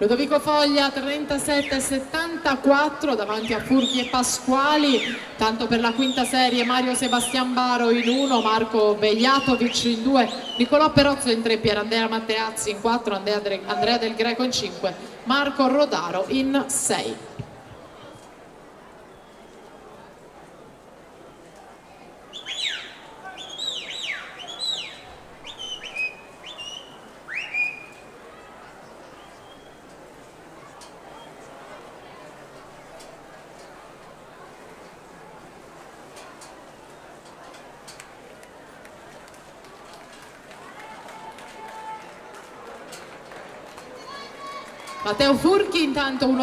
Ludovico Foglia 37,74 davanti a Furchi e Pasquali. Tanto per la quinta serie Mario Sebastian Baro in 1, Marco Begliatovic in 2, Nicolò Perozzo in 3, Pierandrea Matteazzi in 4, Andrea Del Greco in 5, Marco Rodaro in 6. Matteo Furchi intanto uno